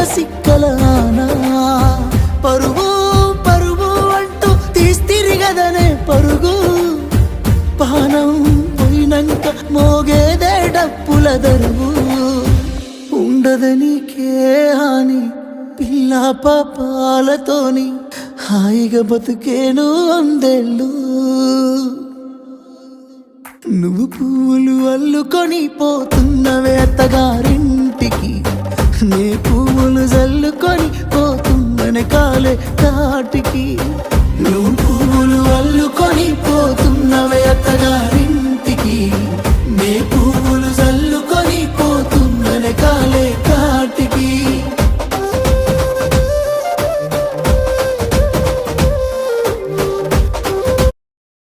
సిక్కలానా పరువు పరువు అంటూ తీస్తిరిగదనే పరుగు పానం పోయినంక మోగేదే డప్పుల దరువు ఉండదనికే హాని పిల్ల పాపాలతోని హాయిగా బతుకేను వందేళ్ళు నువ్వు పువ్వులు అల్లుకొని పోతున్నవే అత్తగారింటికి నే పువ్వులు జల్లుకొని పోతున్ననే కాలే కాటికి నువ్వు పువ్వులు అల్లుకొని పోతు